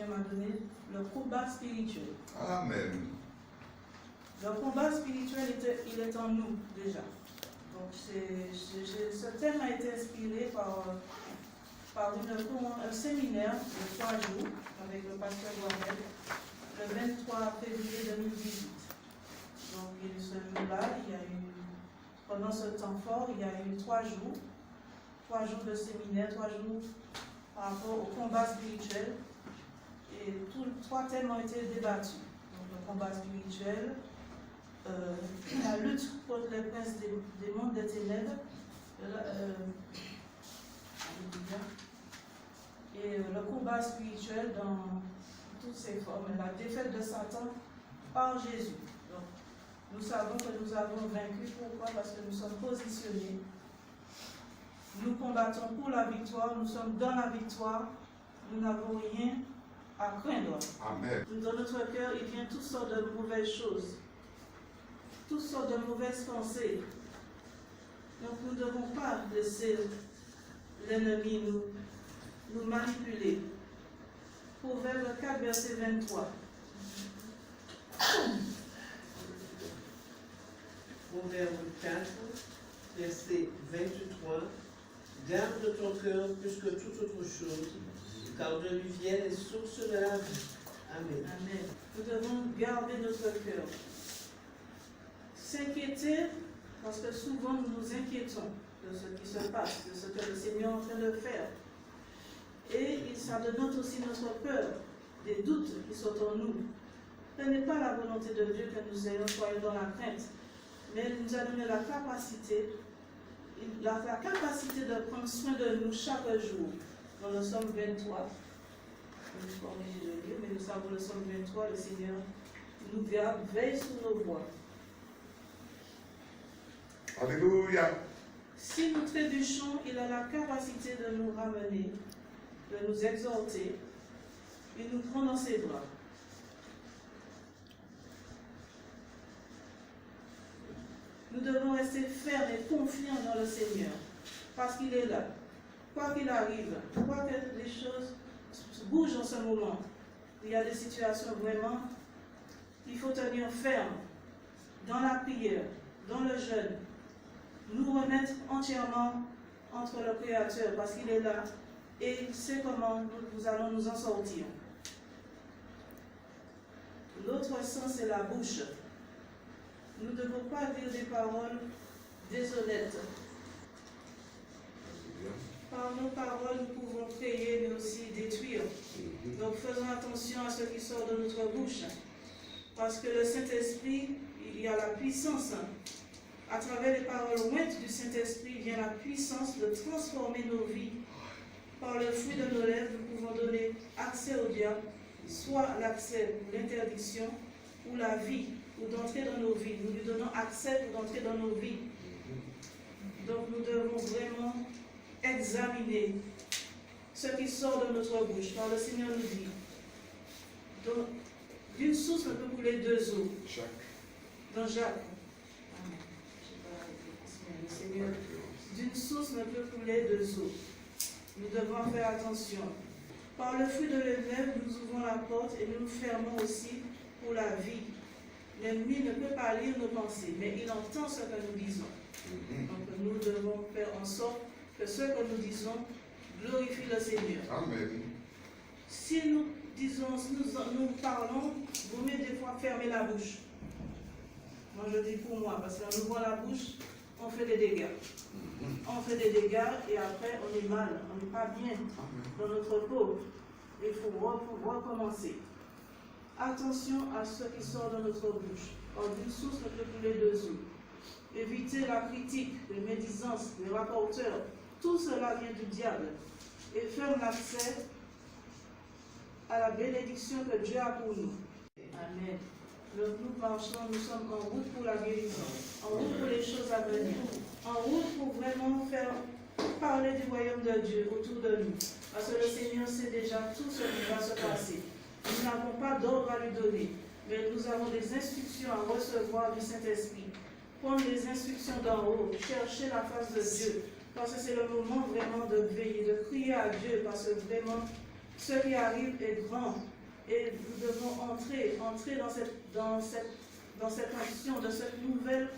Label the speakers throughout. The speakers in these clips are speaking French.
Speaker 1: Seigneur m'a donné, le combat spirituel.
Speaker 2: Amen.
Speaker 1: Le combat spirituel, il est en nous déjà. Donc ce thème a été inspiré par un séminaire de 3 jours avec le pasteur Mohamed le 23 février 2018. Donc ce jour-là, pendant ce temps fort, il y a eu 3 jours. 3 jours de séminaire, 3 jours par rapport au combat spirituel. Et 3 thèmes ont été débattus. Donc le combat spirituel, la lutte contre les princes des mondes des ténèbres, et le combat spirituel dans toutes ses formes, la défaite de Satan par Jésus. Donc, nous savons que nous avons vaincu. Pourquoi? Parce que nous sommes positionnés. Nous combattons pour la victoire, nous sommes dans la victoire, nous n'avons rien à craindre.
Speaker 2: Amen.
Speaker 1: Dans notre cœur, il vient toutes sortes de mauvaises choses, toutes sortes de mauvaises pensées. Donc nous ne devons pas laisser l'ennemi nous manipuler. Proverbe 4, verset 23.
Speaker 3: Proverbe 4, verset 23. Garde ton cœur plus que toute autre chose, car de lui viennent les sources de la vie. Amen.
Speaker 1: Amen. Nous devons garder notre cœur. S'inquiéter, parce que souvent nous nous inquiétons de ce qui se passe, de ce que le Seigneur est en train de faire. Et ça dénote aussi notre peur, des doutes qui sont en nous. Ce n'est pas la volonté de Dieu que nous soyons dans la crainte, mais il nous a donné la capacité de prendre soin de nous chaque jour. Dans le Somme 23, je vais corriger le livre, mais nous savons le Somme 23, le Seigneur nous garde, veille sur nos voies.
Speaker 2: Alléluia.
Speaker 1: Si nous trébuchons, il a la capacité de nous ramener, de nous exhorter et nous prendre dans ses bras. Nous devons rester fermes et confiants dans le Seigneur, parce qu'il est là. Quoi qu'il arrive, quoi que les choses bougent en ce moment, il y a des situations vraiment, il faut tenir ferme dans la prière, dans le jeûne, nous remettre entièrement entre le Créateur, parce qu'il est là et il sait comment nous allons nous en sortir. L'autre sens, c'est la bouche. Nous ne devons pas dire des paroles déshonnêtes. Par nos paroles, nous pouvons créer, mais aussi détruire. Donc faisons attention à ce qui sort de notre bouche. Parce que le Saint-Esprit, il y a la puissance. À travers les paroles ointes du Saint-Esprit, vient la puissance de transformer nos vies. Par le fruit de nos lèvres, nous pouvons donner accès au diable, soit l'accès pour l'interdiction, ou la vie, ou d'entrer dans nos vies. Nous lui donnons accès pour d'entrer dans nos vies. Donc nous devons vraiment examiner ce qui sort de notre bouche. Car le Seigneur nous dit, d'une source ne peut couler 2 eaux. Dans Jacques. Seigneur, d'une source ne peut couler 2 eaux. Nous devons faire attention. Par le fruit de l'élève, nous ouvrons la porte et nous fermons aussi pour la vie. L'ennemi ne peut pas lire nos pensées, mais il entend ce que nous disons. Donc nous devons faire en sorte que ce que nous disons glorifie le Seigneur.
Speaker 2: Amen.
Speaker 1: Si nous disons, nous parlons, vous mettez des fois fermer la bouche. Moi je dis pour moi, parce qu'en ouvrant la bouche, on fait des dégâts. On fait des dégâts et après on est mal, on n'est pas bien dans notre peau. Il faut recommencer. Attention à ce qui sort de notre bouche. Or, d'une source ne peut couler 2 eaux. Évitez la critique, les médisances, les rapporteurs. Tout cela vient du diable. Et ferme l'accès à la bénédiction que Dieu a pour nous. Amen. Donc nous marchons, nous sommes en route pour la guérison, en route pour les choses à venir, en route pour vraiment faire parler du royaume de Dieu autour de nous. Parce que le Seigneur sait déjà tout ce qui va se passer. Nous n'avons pas d'ordre à lui donner, mais nous avons des instructions à recevoir du Saint-Esprit. Prendre les instructions d'en haut, chercher la face de Dieu, parce que c'est le moment vraiment de veiller, de crier à Dieu, parce que vraiment, ce qui arrive est grand. Et nous devons entrer dans cette action, de cette nouvelle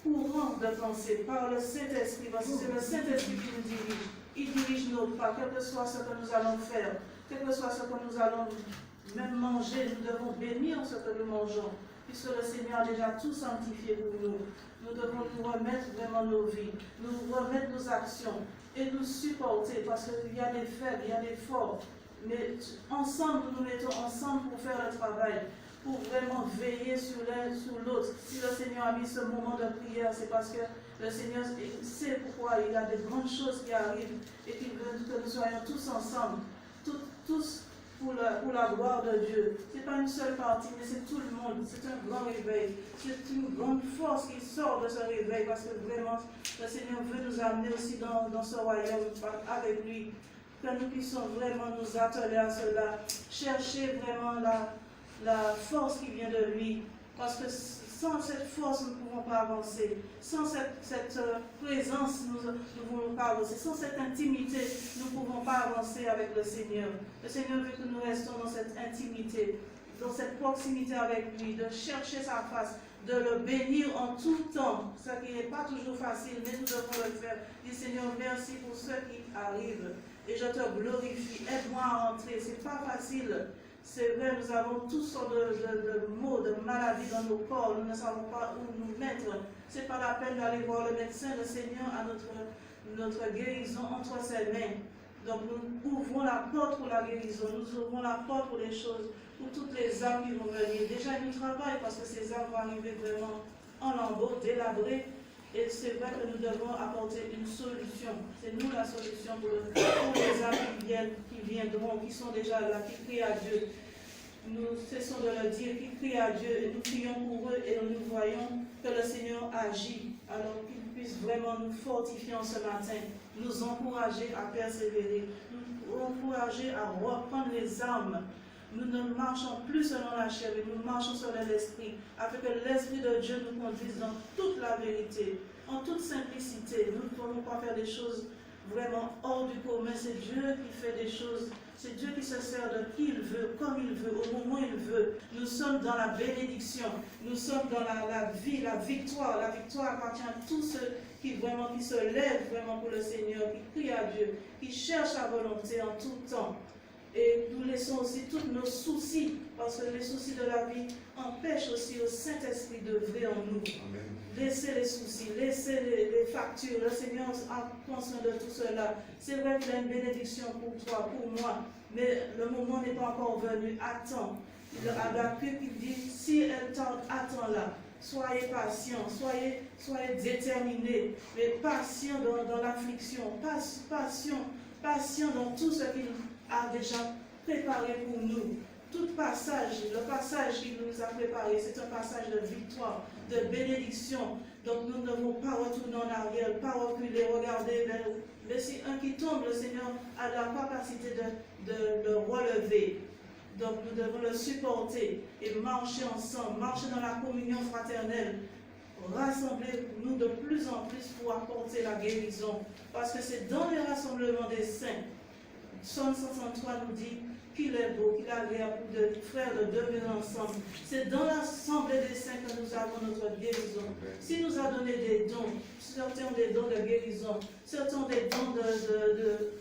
Speaker 1: courant de pensée par le Saint-Esprit, parce que c'est le Saint-Esprit qui nous dirige. Il dirige nos pas, quel que soit ce que nous allons faire, quel que soit ce que nous allons même manger, nous devons bénir ce que nous mangeons, puisque le Seigneur a déjà tout sanctifié pour nous. Nous devons nous remettre vraiment nos vies, nous remettre nos actions et nous supporter, parce qu'il y a des faibles, il y a des forts, mais ensemble, nous nous mettons ensemble pour faire le travail, pour vraiment veiller sur l'un, sur l'autre. Si le Seigneur a mis ce moment de prière, c'est parce que le Seigneur sait pourquoi il y a de grandes choses qui arrivent et qu'il veut que nous soyons tous ensemble, tous pour la gloire de Dieu. Ce n'est pas une seule partie, mais c'est tout le monde. C'est un grand réveil. C'est une grande force qui sort de ce réveil parce que vraiment, le Seigneur veut nous amener aussi dans ce royaume avec lui. Que nous puissions vraiment nous atteler à cela, chercher vraiment la force qui vient de lui. Parce que sans cette force, nous ne pouvons pas avancer. Sans cette présence, nous ne pouvons pas avancer. Sans cette intimité, nous ne pouvons pas avancer avec le Seigneur. Le Seigneur veut que nous restons dans cette intimité, dans cette proximité avec lui, de chercher sa face, de le bénir en tout temps. Ce qui n'est pas toujours facile, mais nous devons le faire. Dis Seigneur, merci pour ce qui arrive. Et je te glorifie. Aide-moi à entrer. Ce n'est pas facile. C'est vrai, nous avons toutes sortes de maux, de maladies dans nos corps. Nous ne savons pas où nous mettre. Ce n'est pas la peine d'aller voir le médecin. Le Seigneur a notre guérison entre ses mains. Donc nous ouvrons la porte pour la guérison. Nous ouvrons la porte pour les choses, pour toutes les âmes qui vont venir. Déjà, il nous travaille parce que ces âmes vont arriver vraiment en lambeaux, délabrées. Et c'est vrai que nous devons apporter une solution. C'est nous la solution pour les âmes qui viendront, qui sont déjà là, qui crient à Dieu. Nous cessons de le dire, qui crient à Dieu, et nous prions pour eux, et nous voyons que le Seigneur agit. Alors qu'il puisse vraiment nous fortifier en ce matin, nous encourager à persévérer, nous encourager à reprendre les armes. Nous ne marchons plus selon la chair, mais nous marchons selon l'Esprit, afin que l'Esprit de Dieu nous conduise dans toute la vérité, en toute simplicité. Nous ne pouvons pas faire des choses vraiment hors du commun. C'est Dieu qui fait des choses. C'est Dieu qui se sert de qui il veut, comme il veut, au moment où il veut. Nous sommes dans la bénédiction. Nous sommes dans la vie, la victoire. La victoire appartient à tous ceux qui se lèvent vraiment pour le Seigneur, qui crient à Dieu, qui cherchent sa volonté en tout temps. Et nous laissons aussi tous nos soucis, parce que les soucis de la vie empêchent aussi au Saint-Esprit d'œuvrer en nous. Amen. Laissez les soucis, laissez les factures. Le Seigneur a conscience de tout cela. C'est vrai qu'il a une bénédiction pour toi, pour moi, mais le moment n'est pas encore venu. Attends. Il a Habakkuk qui dit, si elle tarde, attends-la. Soyez patient, soyez déterminés, mais patient dans l'affliction, patient dans tout ce qu'il a déjà préparé pour nous. Tout passage, le passage qu'il nous a préparé, c'est un passage de victoire, de bénédiction. Donc nous ne devons pas retourner en arrière, pas reculer, regarder vers nous. Mais si un qui tombe, le Seigneur a la capacité de le relever. Donc nous devons le supporter et marcher ensemble, marcher dans la communion fraternelle. Rassemblez-nous de plus en plus pour apporter la guérison. Parce que c'est dans les rassemblements des saints. Psaume 163 nous dit qu'il est beau, qu'il est agréable pour deux frères de demeurer ensemble. C'est dans l'assemblée des saints que nous avons notre guérison. S'il nous a donné des dons, certains ont des dons de guérison, certains ont des dons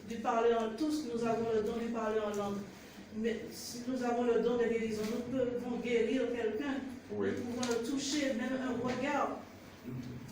Speaker 1: du parler en langue. Tous nous avons le don du parler en langue. Mais si nous avons le don de guérison, nous pouvons guérir quelqu'un. Oui. Nous pouvons le toucher, même un regard.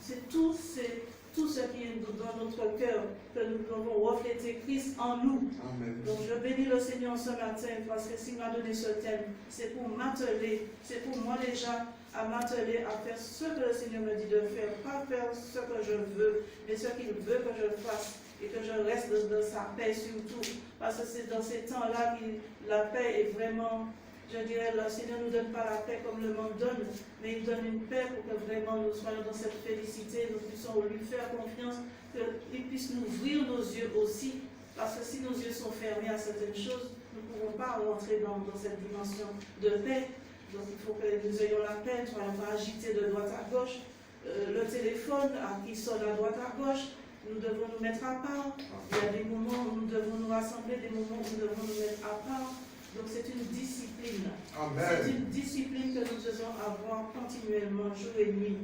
Speaker 1: C'est tout ce qui est dans notre cœur, que nous devons refléter Christ en nous. Amen. Donc je bénis le Seigneur ce matin, parce que s'il m'a donné ce thème, c'est pour m'atteler, c'est pour moi déjà à m'atteler à faire ce que le Seigneur me dit de faire, pas faire ce que je veux, mais ce qu'il veut que je fasse, et que je reste dans sa paix surtout, parce que c'est dans ces temps-là que la paix est vraiment... Je dirais, le Seigneur ne nous donne pas la paix comme le monde donne, mais il donne une paix pour que vraiment nous soyons dans cette félicité, nous puissions lui faire confiance, qu'il puisse nous ouvrir nos yeux aussi, parce que si nos yeux sont fermés à certaines choses, nous ne pourrons pas rentrer dans cette dimension de paix. Donc il faut que nous ayons la paix, nous ne soyons pas agités de droite à gauche. Le téléphone qui sonne à droite à gauche, nous devons nous mettre à part. Il y a des moments où nous devons nous rassembler, des moments où nous devons nous mettre à part. Donc c'est une discipline. C'est
Speaker 2: Amen.
Speaker 1: une discipline que nous devons avoir continuellement, jour et nuit.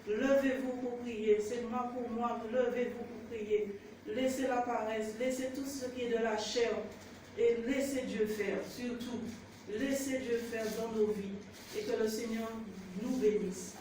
Speaker 1: Levez-vous pour prier. C'est moi pour moi. Levez-vous pour prier. Laissez la paresse. Laissez tout ce qui est de la chair. Et laissez Dieu faire. Surtout, laissez Dieu faire dans nos vies. Et que le Seigneur nous bénisse.